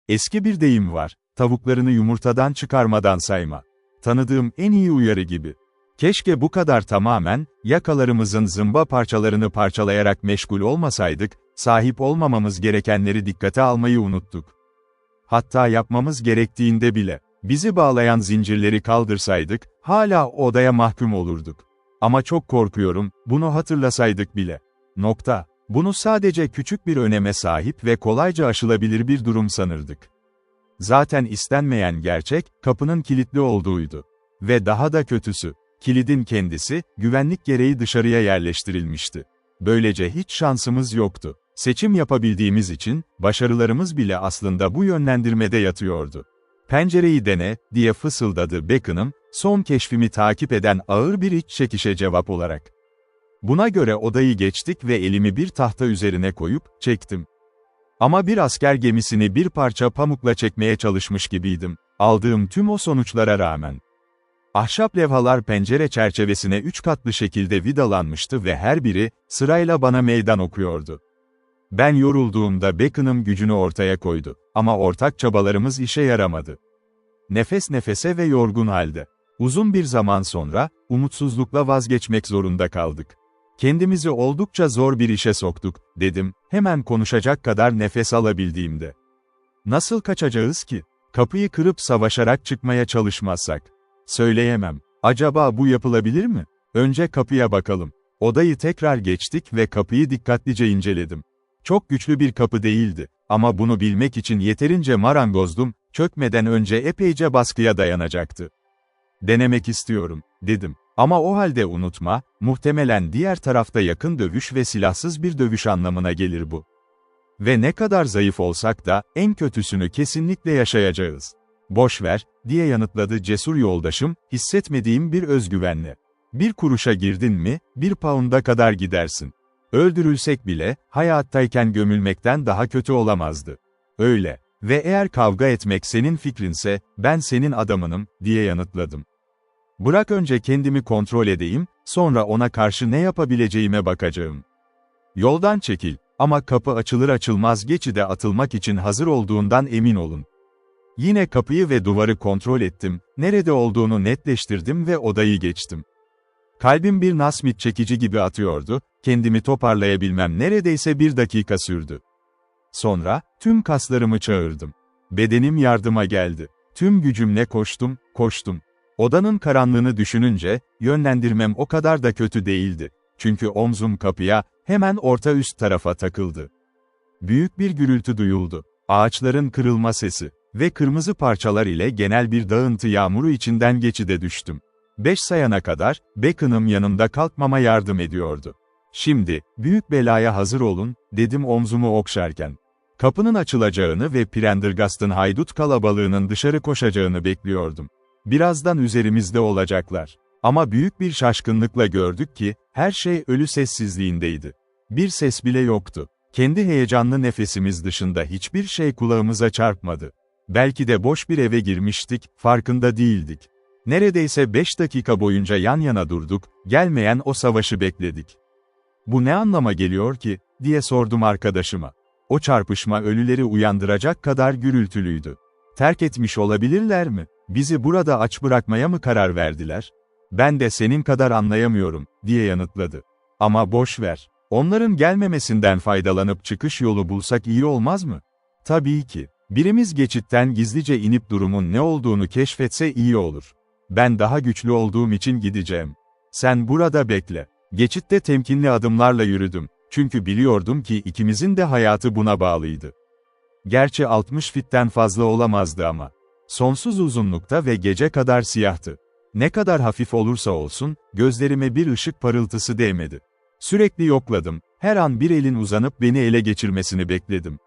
Eski bir deyim var, tavuklarını yumurtadan çıkarmadan sayma. Tanıdığım en iyi uyarı gibi. Keşke bu kadar tamamen, yakalarımızın zımba parçalarını parçalayarak meşgul olmasaydık, sahip olmamamız gerekenleri dikkate almayı unuttuk. Hatta yapmamız gerektiğinde bile, bizi bağlayan zincirleri kaldırsaydık, hala odaya mahkum olurduk. Ama çok korkuyorum, bunu hatırlasaydık bile. Bunu sadece küçük bir öneme sahip ve kolayca aşılabilir bir durum sanırdık. Zaten istenmeyen gerçek, kapının kilitli olduğuydu. Ve daha da kötüsü, kilidin kendisi, güvenlik gereği dışarıya yerleştirilmişti. Böylece hiç şansımız yoktu. Seçim yapabildiğimiz için, başarılarımız bile aslında bu yönlendirmede yatıyordu. "Pencereyi dene," diye fısıldadı Beckham, son keşfimi takip eden ağır bir iç çekişe cevap olarak. Buna göre odayı geçtik ve elimi bir tahta üzerine koyup, çektim. Ama bir asker gemisini bir parça pamukla çekmeye çalışmış gibiydim, aldığım tüm o sonuçlara rağmen. Ahşap levhalar pencere çerçevesine 3 katlı şekilde vidalanmıştı ve her biri, sırayla bana meydan okuyordu. Ben yorulduğumda Beckham gücünü ortaya koydu, ama ortak çabalarımız işe yaramadı. Nefes nefese ve yorgun halde. Uzun bir zaman sonra, umutsuzlukla vazgeçmek zorunda kaldık. "Kendimizi oldukça zor bir işe soktuk," dedim, hemen konuşacak kadar nefes alabildiğimde. "Nasıl kaçacağız ki? Kapıyı kırıp savaşarak çıkmaya çalışmazsak?" "Söyleyemem. Acaba bu yapılabilir mi? Önce kapıya bakalım." Odayı tekrar geçtik ve kapıyı dikkatlice inceledim. Çok güçlü bir kapı değildi, ama bunu bilmek için yeterince marangozdum, çökmeden önce epeyce baskıya dayanacaktı. "Denemek istiyorum," dedim. "Ama o halde unutma, muhtemelen diğer tarafta yakın dövüş ve silahsız bir dövüş anlamına gelir bu. Ve ne kadar zayıf olsak da, en kötüsünü kesinlikle yaşayacağız." "Boş ver," diye yanıtladı cesur yoldaşım, hissetmediğim bir özgüvenle. "Bir kuruşa girdin mi, 1 pound'a kadar gidersin. Öldürülsek bile, hayattayken gömülmekten daha kötü olamazdı." "Öyle. Ve eğer kavga etmek senin fikrinse, ben senin adamınım," diye yanıtladım. "Bırak önce kendimi kontrol edeyim, sonra ona karşı ne yapabileceğime bakacağım." "Yoldan çekil, ama kapı açılır açılmaz geçide atılmak için hazır olduğundan emin olun." Yine kapıyı ve duvarı kontrol ettim, nerede olduğunu netleştirdim ve odayı geçtim. Kalbim bir Nasmith çekici gibi atıyordu, kendimi toparlayabilmem neredeyse 1 dakika sürdü. Sonra, tüm kaslarımı çağırdım. Bedenim yardıma geldi. Tüm gücümle koştum. Odanın karanlığını düşününce, yönlendirmem o kadar da kötü değildi. Çünkü omzum kapıya, hemen orta üst tarafa takıldı. Büyük bir gürültü duyuldu. Ağaçların kırılma sesi ve kırmızı parçalar ile genel bir dağıntı yağmuru içinden geçide düştüm. 5 sayana kadar, Beckham yanımda kalkmama yardım ediyordu. "Şimdi, büyük belaya hazır olun," dedim omzumu okşarken. Kapının açılacağını ve Prendergast'ın haydut kalabalığının dışarı koşacağını bekliyordum. Birazdan üzerimizde olacaklar. Ama büyük bir şaşkınlıkla gördük ki, her şey ölü sessizliğindeydi. Bir ses bile yoktu. Kendi heyecanlı nefesimiz dışında hiçbir şey kulağımıza çarpmadı. Belki de boş bir eve girmiştik, farkında değildik. Neredeyse 5 dakika boyunca yan yana durduk, gelmeyen o savaşı bekledik. "Bu ne anlama geliyor ki?" diye sordum arkadaşıma. O çarpışma ölüleri uyandıracak kadar gürültülüydü. "Terk etmiş olabilirler mi? Bizi burada aç bırakmaya mı karar verdiler?" "Ben de senin kadar anlayamıyorum," diye yanıtladı. "Ama boş ver. Onların gelmemesinden faydalanıp çıkış yolu bulsak iyi olmaz mı?" "Tabii ki. Birimiz geçitten gizlice inip durumun ne olduğunu keşfetse iyi olur. Ben daha güçlü olduğum için gideceğim. Sen burada bekle." Geçitte temkinli adımlarla yürüdüm. Çünkü biliyordum ki ikimizin de hayatı buna bağlıydı. Gerçi 60 fitten fazla olamazdı ama. Sonsuz uzunlukta ve gece kadar siyahtı. Ne kadar hafif olursa olsun, gözlerime bir ışık parıltısı değmedi. Sürekli yokladım, her an bir elin uzanıp beni ele geçirmesini bekledim.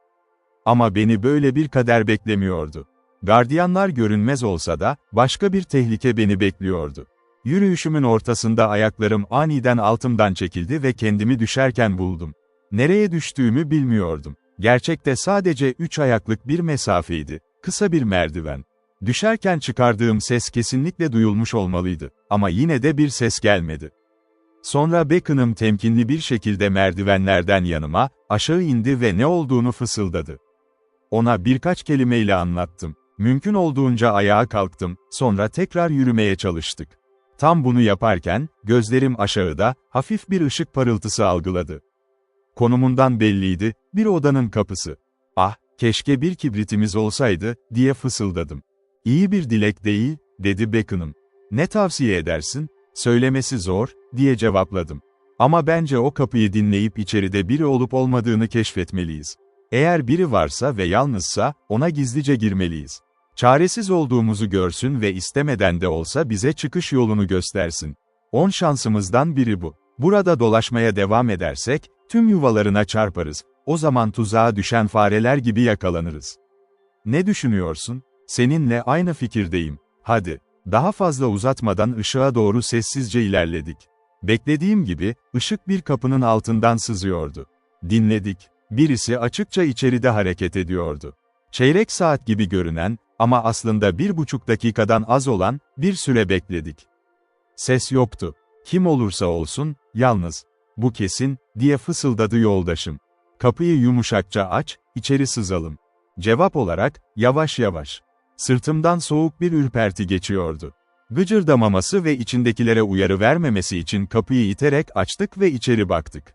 Ama beni böyle bir kader beklemiyordu. Gardiyanlar görünmez olsa da, başka bir tehlike beni bekliyordu. Yürüyüşümün ortasında ayaklarım aniden altımdan çekildi ve kendimi düşerken buldum. Nereye düştüğümü bilmiyordum. Gerçekte sadece 3 ayaklık bir mesafeydi, kısa bir merdiven. Düşerken çıkardığım ses kesinlikle duyulmuş olmalıydı, ama yine de bir ses gelmedi. Sonra Beckham temkinli bir şekilde merdivenlerden yanıma, aşağı indi ve ne olduğunu fısıldadı. Ona birkaç kelimeyle anlattım. Mümkün olduğunca ayağa kalktım, sonra tekrar yürümeye çalıştık. Tam bunu yaparken, gözlerim aşağıda, hafif bir ışık parıltısı algıladı. Konumundan belliydi, bir odanın kapısı. "Ah, keşke bir kibritimiz olsaydı," diye fısıldadım. "İyi bir dilek değil," dedi Beckham. "Ne tavsiye edersin?" "Söylemesi zor," diye cevapladım. "Ama bence o kapıyı dinleyip içeride biri olup olmadığını keşfetmeliyiz. Eğer biri varsa ve yalnızsa, ona gizlice girmeliyiz. Çaresiz olduğumuzu görsün ve istemeden de olsa bize çıkış yolunu göstersin. 10 şansımızdan biri bu. Burada dolaşmaya devam edersek, tüm yuvalarına çarparız. O zaman tuzağa düşen fareler gibi yakalanırız. Ne düşünüyorsun? Seninle aynı fikirdeyim. Hadi." Daha fazla uzatmadan ışığa doğru sessizce ilerledik. Beklediğim gibi, ışık bir kapının altından sızıyordu. Dinledik. Birisi açıkça içeride hareket ediyordu. Çeyrek saat gibi görünen, ama aslında 1,5 dakikadan az olan, bir süre bekledik. Ses yoktu. "Kim olursa olsun, yalnız. Bu kesin," diye fısıldadı yoldaşım. "Kapıyı yumuşakça aç, içeri sızalım." Cevap olarak, yavaş yavaş. Sırtımdan soğuk bir ürperti geçiyordu. Gıcırdamaması ve içindekilere uyarı vermemesi için kapıyı iterek açtık ve içeri baktık.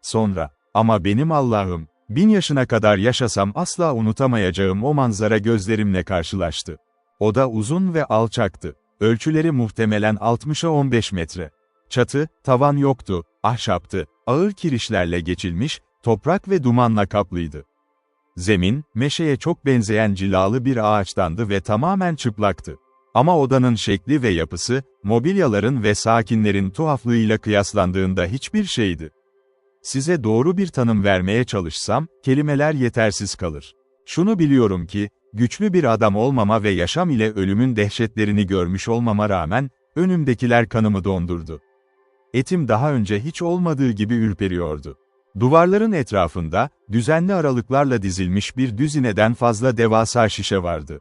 Sonra, ama benim Allah'ım, 1000 yaşına kadar yaşasam asla unutamayacağım o manzara gözlerimle karşılaştı. Oda uzun ve alçaktı. Ölçüleri muhtemelen 60'a 15 metre. Çatı, tavan yoktu, ahşaptı, ağır kirişlerle geçilmiş, toprak ve dumanla kaplıydı. Zemin, meşeye çok benzeyen cilalı bir ağaçtandı ve tamamen çıplaktı. Ama odanın şekli ve yapısı, mobilyaların ve sakinlerin tuhaflığıyla kıyaslandığında hiçbir şeydi. Size doğru bir tanım vermeye çalışsam, kelimeler yetersiz kalır. Şunu biliyorum ki, güçlü bir adam olmama ve yaşam ile ölümün dehşetlerini görmüş olmama rağmen, önümdekiler kanımı dondurdu. Etim daha önce hiç olmadığı gibi ürperiyordu. Duvarların etrafında, düzenli aralıklarla dizilmiş bir düzineden fazla devasa şişe vardı.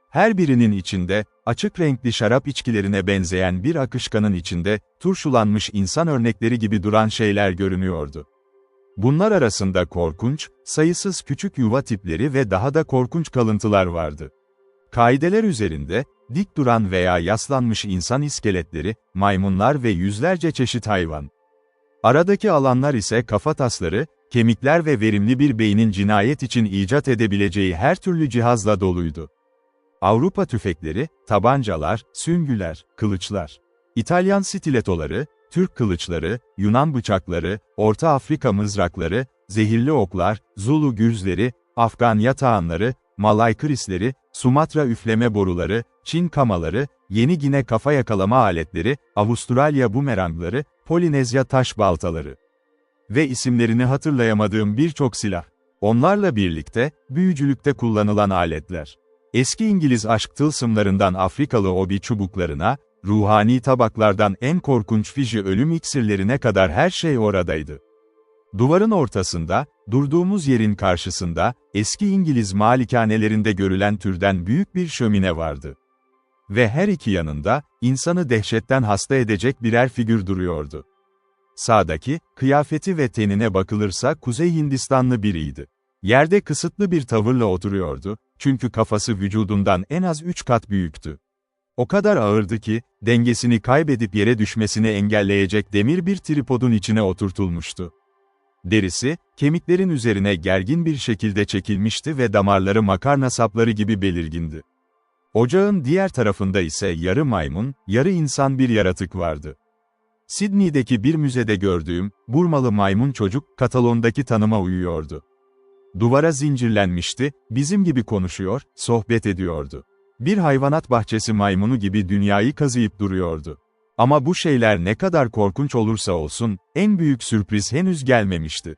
Her birinin içinde, açık renkli şarap içkilerine benzeyen bir akışkanın içinde, turşulanmış insan örnekleri gibi duran şeyler görünüyordu. Bunlar arasında korkunç, sayısız küçük yuva tipleri ve daha da korkunç kalıntılar vardı. Kaideler üzerinde, dik duran veya yaslanmış insan iskeletleri, maymunlar ve yüzlerce çeşit hayvan. Aradaki alanlar ise kafatasları, kemikler ve verimli bir beynin cinayet için icat edebileceği her türlü cihazla doluydu. Avrupa tüfekleri, tabancalar, süngüler, kılıçlar. İtalyan stiletoları, Türk kılıçları, Yunan bıçakları, Orta Afrika mızrakları, zehirli oklar, Zulu gürzleri, Afgan yatağanları, Malay krisleri, Sumatra üfleme boruları, Çin kamaları, Yeni Gine kafa yakalama aletleri, Avustralya bumerangları, Polinezya taş baltaları. Ve isimlerini hatırlayamadığım birçok silah. Onlarla birlikte, büyücülükte kullanılan aletler. Eski İngiliz aşk tılsımlarından Afrikalı obi çubuklarına, ruhani tabaklardan en korkunç Fiji ölüm iksirlerine kadar her şey oradaydı. Duvarın ortasında, durduğumuz yerin karşısında, eski İngiliz malikanelerinde görülen türden büyük bir şömine vardı. Ve her iki yanında, insanı dehşetten hasta edecek birer figür duruyordu. Sağdaki, kıyafeti ve tenine bakılırsa Kuzey Hindistanlı biriydi. Yerde kısıtlı bir tavırla oturuyordu, çünkü kafası vücudundan en az 3 kat büyüktü. O kadar ağırdı ki, dengesini kaybedip yere düşmesini engelleyecek demir bir tripodun içine oturtulmuştu. Derisi, kemiklerin üzerine gergin bir şekilde çekilmişti ve damarları makarna sapları gibi belirgindi. Ocağın diğer tarafında ise yarı maymun, yarı insan bir yaratık vardı. Sydney'deki bir müzede gördüğüm, Burmalı maymun çocuk, Katalon'daki tanıma uyuyordu. Duvara zincirlenmişti, bizim gibi konuşuyor, sohbet ediyordu. Bir hayvanat bahçesi maymunu gibi dünyayı kazıyıp duruyordu. Ama bu şeyler ne kadar korkunç olursa olsun, en büyük sürpriz henüz gelmemişti.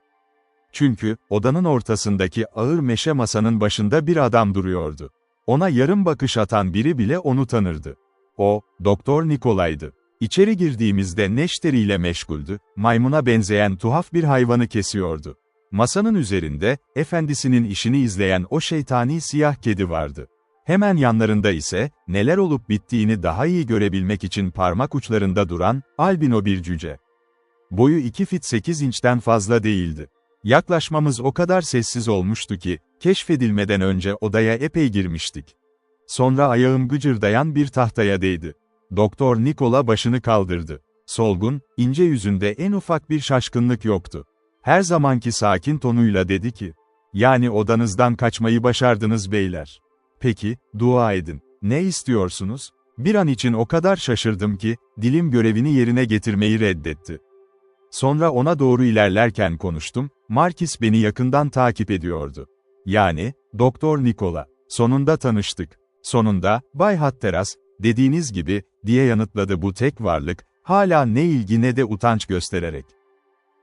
Çünkü, odanın ortasındaki ağır meşe masanın başında bir adam duruyordu. Ona yarım bakış atan biri bile onu tanırdı. O, Doktor Nikolay'dı. İçeri girdiğimizde neşteriyle meşguldü, maymuna benzeyen tuhaf bir hayvanı kesiyordu. Masanın üzerinde, efendisinin işini izleyen o şeytani siyah kedi vardı. Hemen yanlarında ise, neler olup bittiğini daha iyi görebilmek için parmak uçlarında duran, albino bir cüce. Boyu 2 fit 8 inçten fazla değildi. Yaklaşmamız o kadar sessiz olmuştu ki, keşfedilmeden önce odaya epey girmiştik. Sonra ayağım gıcırdayan bir tahtaya değdi. Doktor Nikola başını kaldırdı. Solgun, ince yüzünde en ufak bir şaşkınlık yoktu. Her zamanki sakin tonuyla dedi ki, "Yani odanızdan kaçmayı başardınız beyler. Peki, dua edin. Ne istiyorsunuz?" Bir an için o kadar şaşırdım ki, dilim görevini yerine getirmeyi reddetti. Sonra ona doğru ilerlerken konuştum, Markis beni yakından takip ediyordu. "Yani, Doktor Nikola, sonunda tanıştık. Sonunda, Bay Hatteras, dediğiniz gibi," diye yanıtladı bu tek varlık, hala ne ilgi ne de utanç göstererek.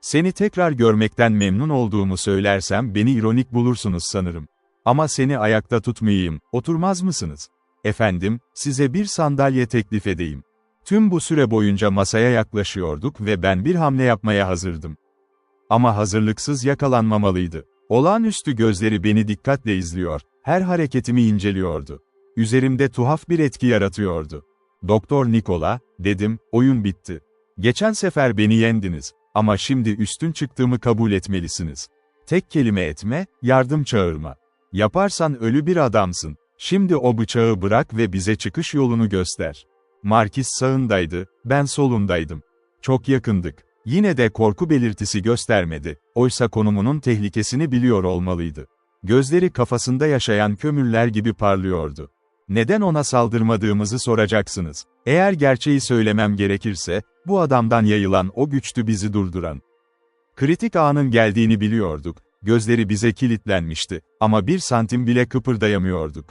"Seni tekrar görmekten memnun olduğumu söylersem beni ironik bulursunuz sanırım. Ama seni ayakta tutmayayım, oturmaz mısınız? Efendim, size bir sandalye teklif edeyim." Tüm bu süre boyunca masaya yaklaşıyorduk ve ben bir hamle yapmaya hazırdım. Ama hazırlıksız yakalanmamalıydı. Olağanüstü gözleri beni dikkatle izliyor, her hareketimi inceliyordu. Üzerimde tuhaf bir etki yaratıyordu. "Doktor Nikola," dedim, "oyun bitti. Geçen sefer beni yendiniz. Ama şimdi üstün çıktığımı kabul etmelisiniz. Tek kelime etme, yardım çağırma. Yaparsan ölü bir adamsın. Şimdi o bıçağı bırak ve bize çıkış yolunu göster." Markis sağındaydı, ben solundaydım. Çok yakındık. Yine de korku belirtisi göstermedi, oysa konumunun tehlikesini biliyor olmalıydı. Gözleri kafasında yaşayan kömürler gibi parlıyordu. Neden ona saldırmadığımızı soracaksınız. Eğer gerçeği söylemem gerekirse, bu adamdan yayılan o güçtü bizi durduran. Kritik anın geldiğini biliyorduk, gözleri bize kilitlenmişti, ama 1 santim bile kıpırdayamıyorduk.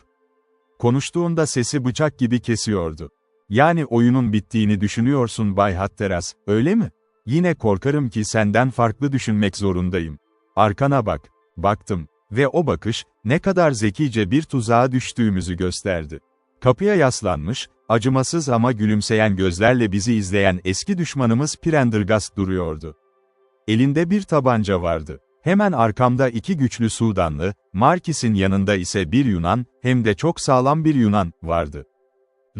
Konuştuğunda sesi bıçak gibi kesiyordu. "Yani oyunun bittiğini düşünüyorsun Bay Hatteras, öyle mi? Yine korkarım ki senden farklı düşünmek zorundayım. Arkana bak." Baktım. Ve o bakış, ne kadar zekice bir tuzağa düştüğümüzü gösterdi. Kapıya yaslanmış, acımasız ama gülümseyen gözlerle bizi izleyen eski düşmanımız Prendergast duruyordu. Elinde bir tabanca vardı. Hemen arkamda 2 güçlü Sudanlı, Markis'in yanında ise bir Yunan, hem de çok sağlam bir Yunan, vardı.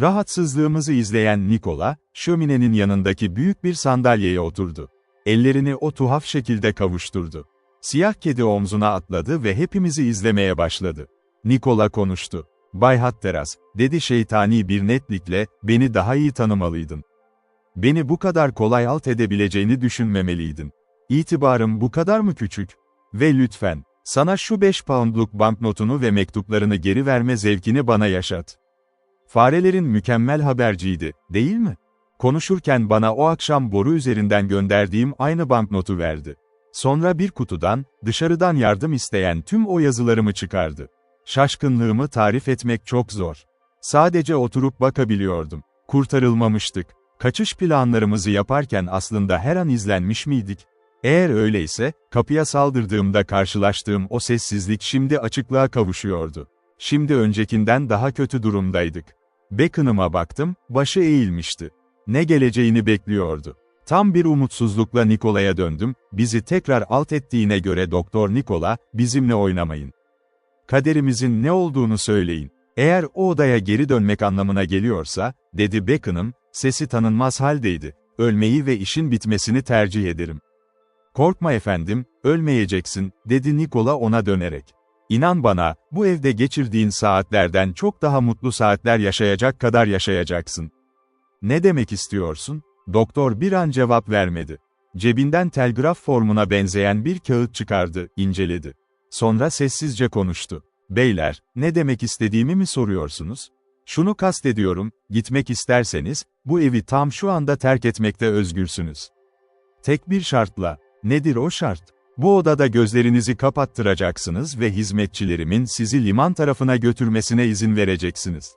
Rahatsızlığımızı izleyen Nikola, şöminenin yanındaki büyük bir sandalyeye oturdu. Ellerini o tuhaf şekilde kavuşturdu. Siyah kedi omzuna atladı ve hepimizi izlemeye başladı. Nikola konuştu. "Bay Hatteras," dedi şeytani bir netlikle, "beni daha iyi tanımalıydın. Beni bu kadar kolay alt edebileceğini düşünmemeliydin. İtibarım bu kadar mı küçük? Ve lütfen, sana şu 5 poundluk banknotunu ve mektuplarını geri verme zevkini bana yaşat." Farelerin mükemmel haberciydi, değil mi? Konuşurken bana o akşam boru üzerinden gönderdiğim aynı banknotu verdi. Sonra bir kutudan, dışarıdan yardım isteyen tüm o yazılarımı çıkardı. Şaşkınlığımı tarif etmek çok zor. Sadece oturup bakabiliyordum. Kurtarılmamıştık. Kaçış planlarımızı yaparken aslında her an izlenmiş miydik? Eğer öyleyse, kapıya saldırdığımda karşılaştığım o sessizlik şimdi açıklığa kavuşuyordu. Şimdi öncekinden daha kötü durumdaydık. Bacon'ıma baktım, başı eğilmişti. Ne geleceğini bekliyordu. Tam bir umutsuzlukla Nikola'ya döndüm, "Bizi tekrar alt ettiğine göre Doktor Nikola, bizimle oynamayın. Kaderimizin ne olduğunu söyleyin. Eğer o odaya geri dönmek anlamına geliyorsa," dedi Bacon'ım, sesi tanınmaz haldeydi, "ölmeyi ve işin bitmesini tercih ederim." "Korkma efendim, ölmeyeceksin," dedi Nikola ona dönerek. "İnan bana, bu evde geçirdiğin saatlerden çok daha mutlu saatler yaşayacak kadar yaşayacaksın." "Ne demek istiyorsun?" Doktor bir an cevap vermedi. Cebinden telgraf formuna benzeyen bir kağıt çıkardı, inceledi. Sonra sessizce konuştu. "Beyler, ne demek istediğimi mi soruyorsunuz? Şunu kastediyorum, gitmek isterseniz, bu evi tam şu anda terk etmekte özgürsünüz. Tek bir şartla." "Nedir o şart?" "Bu odada gözlerinizi kapattıracaksınız ve hizmetçilerimin sizi liman tarafına götürmesine izin vereceksiniz.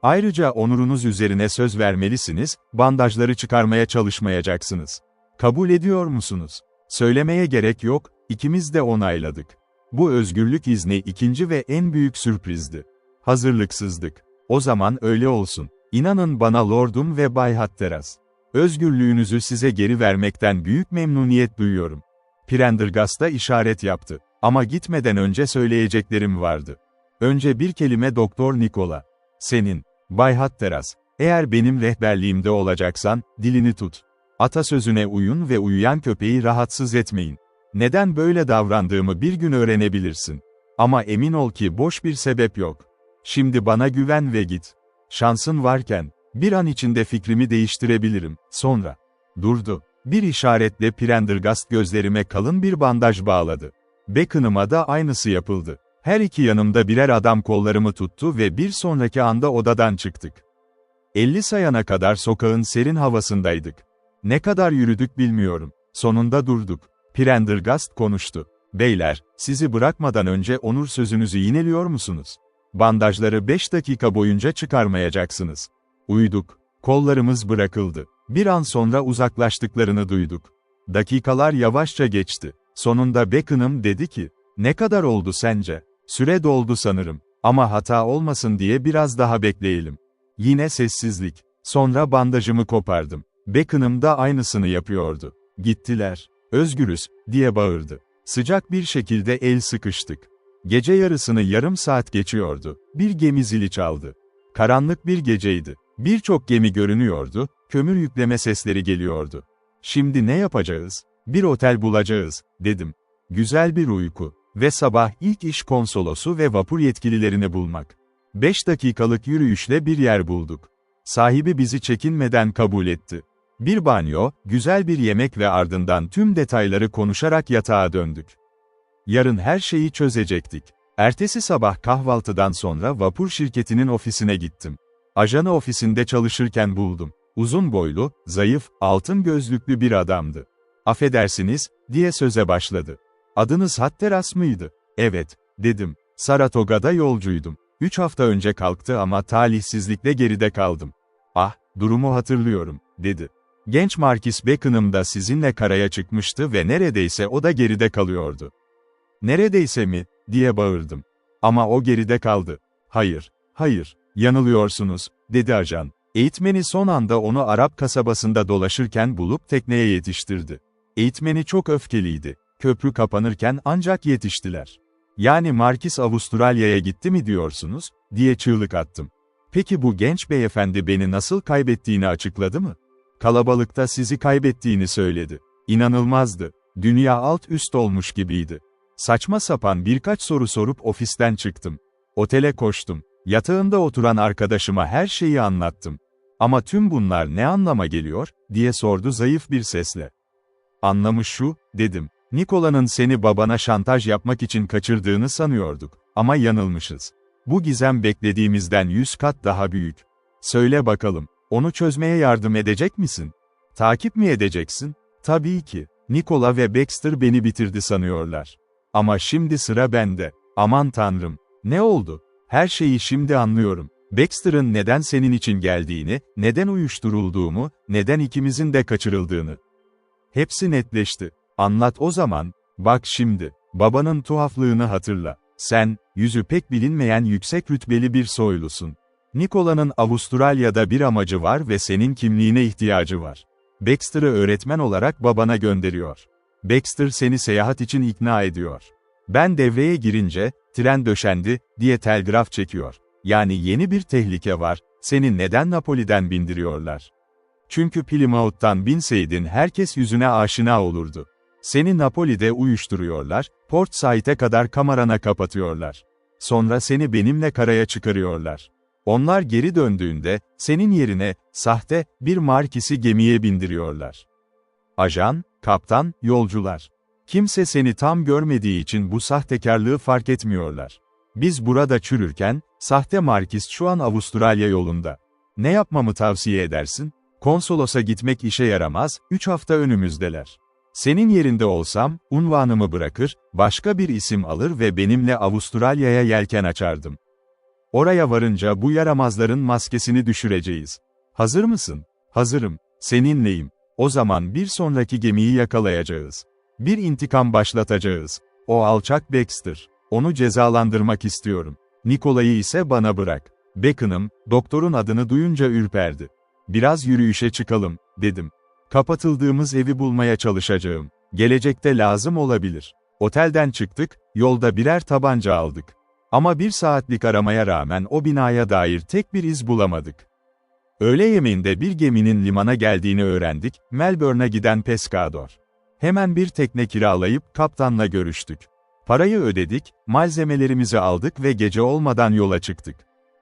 Ayrıca onurunuz üzerine söz vermelisiniz, bandajları çıkarmaya çalışmayacaksınız. Kabul ediyor musunuz?" Söylemeye gerek yok, ikimiz de onayladık. Bu özgürlük izni ikinci ve en büyük sürprizdi. Hazırlıksızdık. "O zaman öyle olsun. İnanın bana Lordum ve Bay Hatteras. Özgürlüğünüzü size geri vermekten büyük memnuniyet duyuyorum." Prendergast'a işaret yaptı. "Ama gitmeden önce söyleyeceklerim vardı. Önce bir kelime Doktor Nikola. Senin, Bay Hatteras, eğer benim rehberliğimde olacaksan, dilini tut. Atasözüne uyun ve uyuyan köpeği rahatsız etmeyin. Neden böyle davrandığımı bir gün öğrenebilirsin. Ama emin ol ki boş bir sebep yok. Şimdi bana güven ve git. Şansın varken, bir an içinde fikrimi değiştirebilirim. Sonra durdu. Bir işaretle Prendergast gözlerime kalın bir bandaj bağladı. Bacon'ıma da aynısı yapıldı. Her iki yanımda birer adam kollarımı tuttu ve bir sonraki anda odadan çıktık. 50 sayana kadar sokağın serin havasındaydık. Ne kadar yürüdük bilmiyorum. Sonunda durduk. Prendergast konuştu. Beyler, sizi bırakmadan önce onur sözünüzü yineliyor musunuz? Bandajları 5 dakika boyunca çıkarmayacaksınız. Uyuduk. Kollarımız bırakıldı. Bir an sonra uzaklaştıklarını duyduk. Dakikalar yavaşça geçti. Sonunda Bacon'ım dedi ki, "Ne kadar oldu sence?" "Süre doldu sanırım. Ama hata olmasın diye biraz daha bekleyelim." Yine sessizlik. Sonra bandajımı kopardım. Bacon'ım da aynısını yapıyordu. "Gittiler. Özgürüz," diye bağırdı. Sıcak bir şekilde el sıkıştık. Gece yarısını yarım saat geçiyordu. Bir gemi zili çaldı. Karanlık bir geceydi. Birçok gemi görünüyordu, kömür yükleme sesleri geliyordu. "Şimdi ne yapacağız?" "Bir otel bulacağız," dedim. Güzel bir uyku ve sabah ilk iş konsolosu ve vapur yetkililerini bulmak. 5 dakikalık yürüyüşle bir yer bulduk. Sahibi bizi çekinmeden kabul etti. Bir banyo, güzel bir yemek ve ardından tüm detayları konuşarak yatağa döndük. Yarın her şeyi çözecektik. Ertesi sabah kahvaltıdan sonra vapur şirketinin ofisine gittim. Ajanı ofisinde çalışırken buldum. Uzun boylu, zayıf, altın gözlüklü bir adamdı. "Affedersiniz," diye söze başladı. "Adınız Hatteras mıydı?" "Evet," dedim. "Saratoga'da yolcuydum. 3 hafta önce kalktı ama talihsizlikle geride kaldım." "Ah, durumu hatırlıyorum," dedi. "Genç Markis Bacon'ım da sizinle karaya çıkmıştı ve neredeyse o da geride kalıyordu." "Neredeyse mi?" diye bağırdım. "Ama o geride kaldı." "Hayır, hayır, yanılıyorsunuz," dedi ajan. "Eğitmeni son anda onu Arap kasabasında dolaşırken bulup tekneye yetiştirdi. Eğitmeni çok öfkeliydi. Köprü kapanırken ancak yetiştiler." "Yani Markis Avustralya'ya gitti mi diyorsunuz?" diye çığlık attım. "Peki bu genç beyefendi beni nasıl kaybettiğini açıkladı mı?" "Kalabalıkta sizi kaybettiğini söyledi. İnanılmazdı. Dünya alt üst olmuş gibiydi." Saçma sapan birkaç soru sorup ofisten çıktım. Otele koştum. Yatağında oturan arkadaşıma her şeyi anlattım. "Ama tüm bunlar ne anlama geliyor?" diye sordu zayıf bir sesle. "Anlamı şu," dedim. "Nikola'nın seni babana şantaj yapmak için kaçırdığını sanıyorduk. Ama yanılmışız. Bu gizem beklediğimizden 100 kat daha büyük. Söyle bakalım, onu çözmeye yardım edecek misin? Takip mi edeceksin?" "Tabii ki. Nikola ve Baxter beni bitirdi sanıyorlar. Ama şimdi sıra bende." "Aman tanrım. Ne oldu?" "Her şeyi şimdi anlıyorum. Baxter'ın neden senin için geldiğini, neden uyuşturulduğumu, neden ikimizin de kaçırıldığını. Hepsi netleşti." "Anlat o zaman." "Bak şimdi, babanın tuhaflığını hatırla. Sen, yüzü pek bilinmeyen yüksek rütbeli bir soylusun. Nikola'nın Avustralya'da bir amacı var ve senin kimliğine ihtiyacı var. Baxter'ı öğretmen olarak babana gönderiyor. Baxter seni seyahat için ikna ediyor. Ben devreye girince, tren döşendi, diye telgraf çekiyor. Yani yeni bir tehlike var, seni neden Napoli'den bindiriyorlar? Çünkü Plymouth'tan binseydin herkes yüzüne aşina olurdu. Seni Napoli'de uyuşturuyorlar, Port Said'e kadar kamerana kapatıyorlar. Sonra seni benimle karaya çıkarıyorlar. Onlar geri döndüğünde, senin yerine, sahte, bir Markis'i gemiye bindiriyorlar. Ajan, kaptan, yolcular. Kimse seni tam görmediği için bu sahtekarlığı fark etmiyorlar. Biz burada çürürken, sahte Markis şu an Avustralya yolunda. Ne yapmamı tavsiye edersin? Konsolosa gitmek işe yaramaz, 3 hafta önümüzdeler. Senin yerinde olsam, unvanımı bırakır, başka bir isim alır ve benimle Avustralya'ya yelken açardım. Oraya varınca bu yaramazların maskesini düşüreceğiz. Hazır mısın? Hazırım. Seninleyim. O zaman bir sonraki gemiyi yakalayacağız. Bir intikam başlatacağız. O alçak Baxter. Onu cezalandırmak istiyorum. Nikola'yı ise bana bırak. Bacon'ım, doktorun adını duyunca ürperdi. Biraz yürüyüşe çıkalım, dedim. Kapatıldığımız evi bulmaya çalışacağım. Gelecekte lazım olabilir. Otelden çıktık, yolda birer tabanca aldık. Ama 1 saatlik aramaya rağmen o binaya dair tek bir iz bulamadık. Öğle yemeğinde bir geminin limana geldiğini öğrendik, Melbourne'a giden Pescador. Hemen bir tekne kiralayıp kaptanla görüştük. Parayı ödedik, malzemelerimizi aldık ve gece olmadan yola çıktık.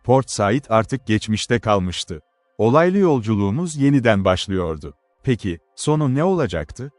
Port Said artık geçmişte kalmıştı. Olaylı yolculuğumuz yeniden başlıyordu. Peki, sonu ne olacaktı?